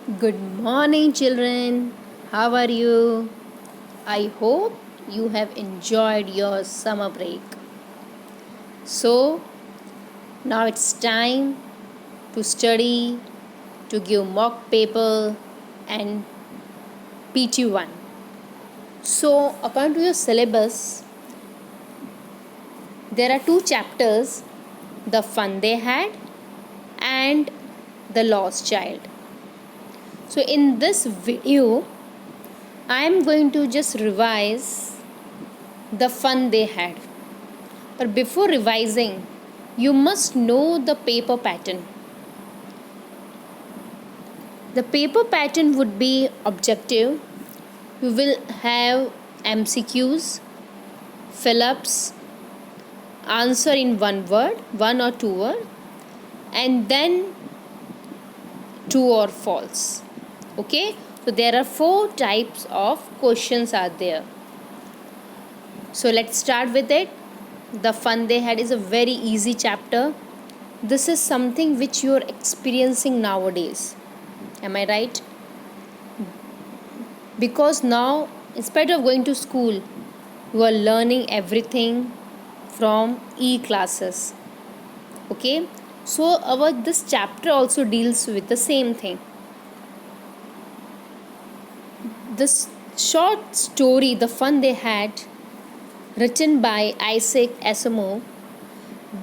Good morning, children. How are you? I hope you have enjoyed your summer break. So, now it's time to study, to give mock paper and PT1. So, according to your syllabus, there are two chapters: The Fun They Had and The Lost Child. So, in this video, I am going to just revise the fun they had. But before revising, you must know the paper pattern. The paper pattern would be objective. You will have MCQs, fill ups, answer in one word, one or two word, and then true or false. Okay, so there are four types of questions are there. So let's start with it. The Fun They Had is a very easy chapter. This is something which you are experiencing nowadays. Am I right? Because now, in spite of going to school, you are learning everything from e-classes. Okay? So our this chapter also deals with the same thing. This short story, The Fun They Had, written by Isaac Asimov,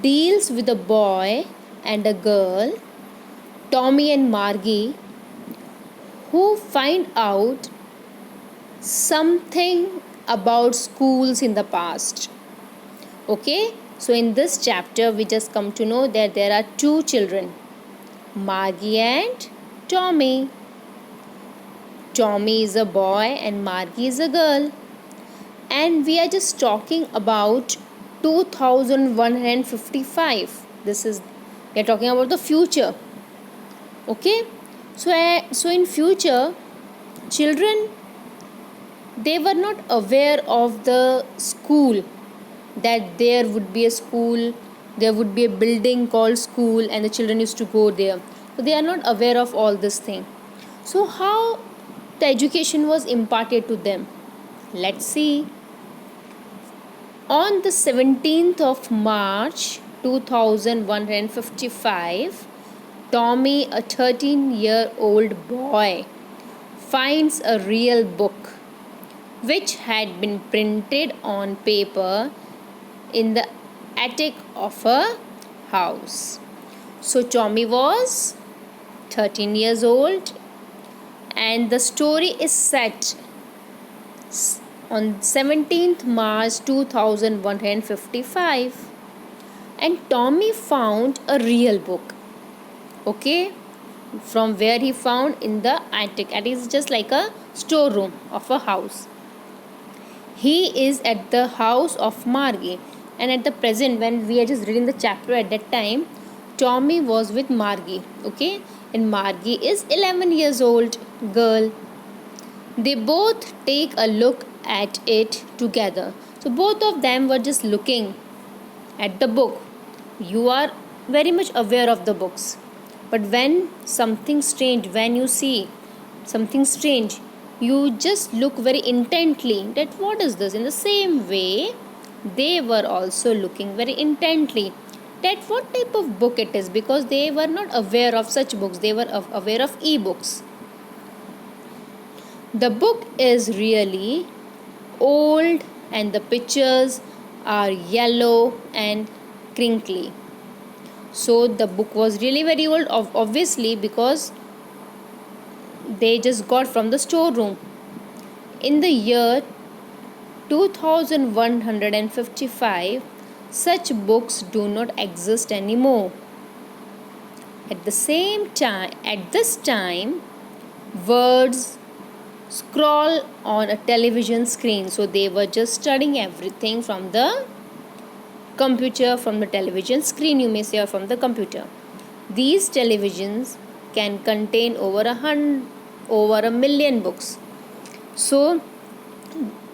deals with a boy and a girl, Tommy and Margie, who find out something about schools in the past. Okay, so in this chapter, we just come to know that there are two children, Margie and Tommy. Tommy is a boy and Margie is a girl. And we are just talking about 2155. We are talking about the future. Okay, so in future, children, they were not aware of the school, that there would be a school, there would be a building called school, and the children used to go there. So they are not aware of all this thing. So how the education was imparted to them? Let's see. On the 17th of March 2155, Tommy, a 13-year-old boy, finds a real book which had been printed on paper in the attic of a house. So Tommy was 13 years old, and the story is set on 17th March 2155, and Tommy found a real book. Okay, from where he found? In the attic. It is just like a storeroom of a house. He is at the house of Margie, and at the present, when we are just reading the chapter, at that time Tommy was with Margie. Okay, and Margie is 11 years old girl. They both take a look at it together. So both of them were just looking at the book. You are very much aware of the books, but when something strange, when you see something strange, you just look very intently that what is this. In the same way, they were also looking very intently that what type of book it is, because they were not aware of such books. They were aware of e-books. The book is really old and the pictures are yellow and crinkly. So the book was really very old, obviously, because they just got from the storeroom. In the year 2155, such books do not exist anymore. At this time, words scroll on a television screen. So they were just studying everything from the computer, from the television screen, you may say, or from the computer. These televisions can contain over a million books. So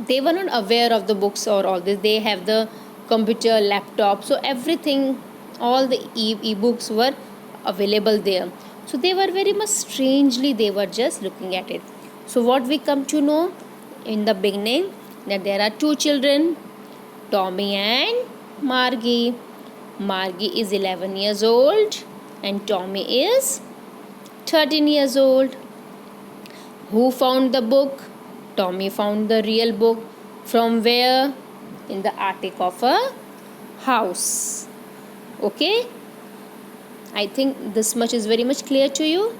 they were not aware of the books or all this. They have the computer, laptop, so everything, all the e-books were available there. So they were very much strangely, they were just looking at it. So what we come to know in the beginning, that there are two children, Tommy and Margie. Margie is 11 years old and Tommy is 13 years old. Who found the book? Tommy found the real book. From where? In the attic of a house. Okay? I think this much is very much clear to you.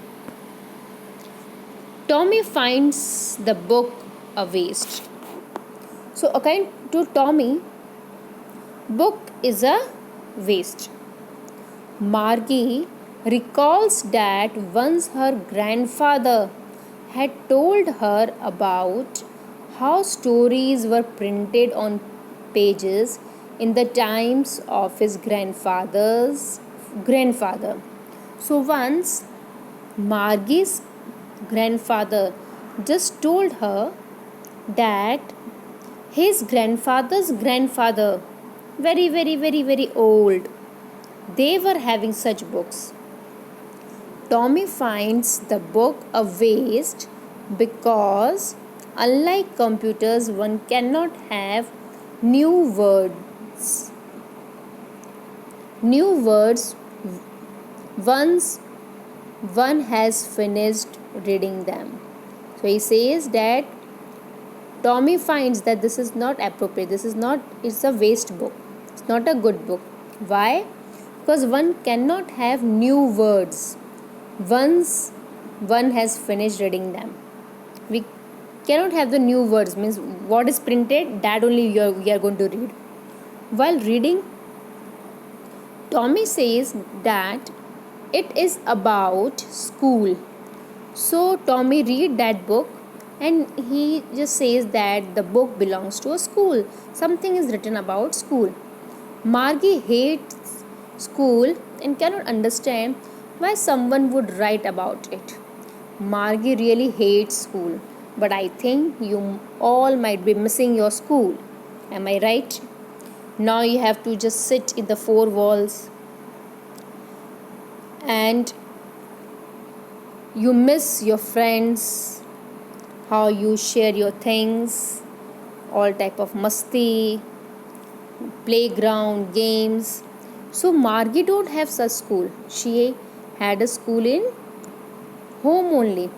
Tommy finds the book a waste. So according to Tommy, book is a waste. Margie recalls that once her grandfather had told her about how stories were printed on pages in the times of his grandfather's grandfather. So once Margie's grandfather just told her that his grandfather's grandfather, very old, they were having such books. Tommy finds the book a waste because unlike computers, one cannot have new words. New words once one has finished reading them. So he says that Tommy finds that this is not appropriate. It's a waste book. It's not a good book. Why? Because one cannot have new words once one has finished reading them. We cannot have the new words, means what is printed, that only we are going to read. While reading, Tommy says that it is about school. So Tommy read that book and he just says that the book belongs to a school. Something is written about school. Margie hates school and cannot understand why someone would write about it. Margie really hates school, but I think you all might be missing your school. Am I right? Now you have to just sit in the four walls and you miss your friends, how you share your things, all type of masti, playground, games. So Margie don't have such school. She had a school in home only,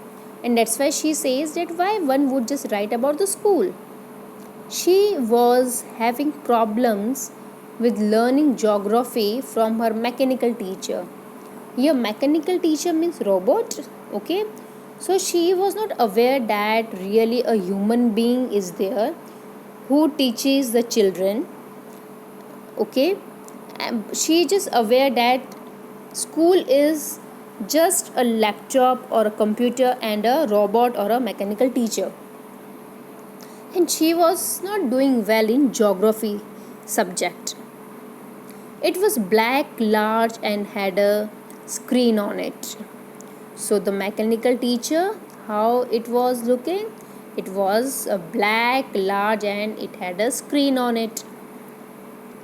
and that's why she says that why one would just write about the school. She was having problems with learning geography from her mechanical teacher. Your mechanical teacher means robot, okay? So she was not aware that really a human being is there who teaches the children, okay? And she just aware that school is just a laptop or a computer and a robot or a mechanical teacher. And she was not doing well in geography subject. It was black, large and had a screen on it. So the mechanical teacher, how it was looking? It was a black, large and it had a screen on it.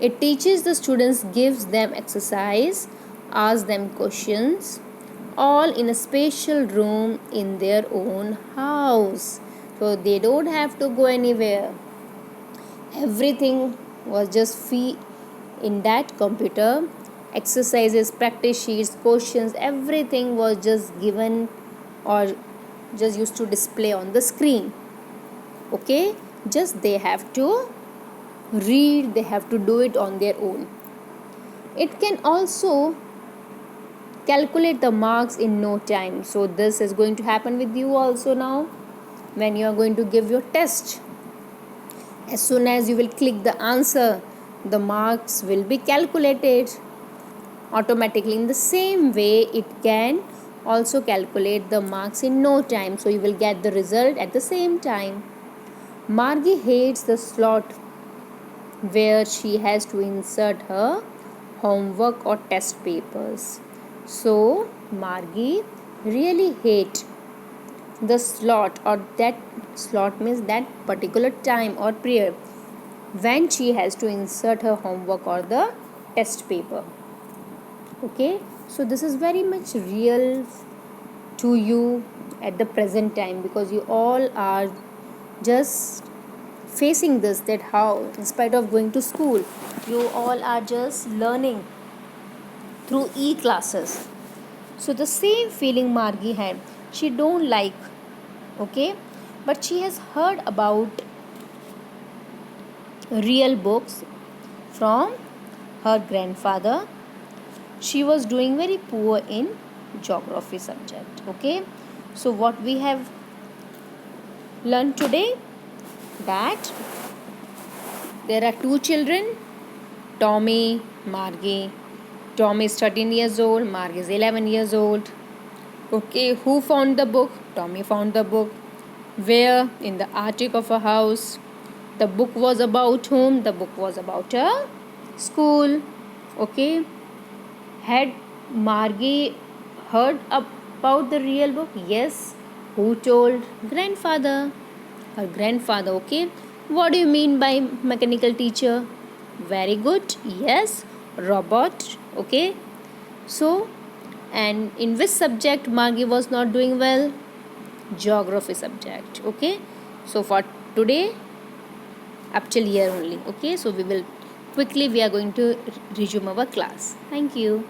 It teaches the students, gives them exercise, asks them questions, all in a special room in their own house. So they don't have to go anywhere. Everything was just free in that computer. Exercises, practice sheets, questions, everything was just given or just used to display on the screen. Okay, just they have to read, they have to do it on their own. It can also calculate the marks in no time. So this is going to happen with you also now when you are going to give your test. As soon as you will click the answer, the marks will be calculated automatically. In the same way, it can also calculate the marks in no time, so you will get the result at the same time. Margie hates the slot where she has to insert her homework or test papers. So Margie really hates the slot, or that slot means that particular time or period when she has to insert her homework or the test paper. Okay, so this is very much real to you at the present time, because you all are just facing this, that how in spite of going to school you all are just learning through e-classes. So the same feeling Margie had. She don't like, okay, but she has heard about real books from her grandfather. She was doing very poor in geography subject, okay. So what we have learned today, that there are two children, Tommy, Margie. Tommy is 13 years old, Margie is 11 years old. Okay, who found the book? Tommy found the book. Where? In the attic of a house. The book was about whom? The book was about a school. Okay. Had Margie heard about the real book? Yes. Who told? Grandfather. Her grandfather. Okay. What do you mean by mechanical teacher? Very good. Yes. Robot. Okay. So, and in which subject Margie was not doing well? Geography subject. Okay. So for today, up till here only. Okay. So we are going to resume our class. Thank you.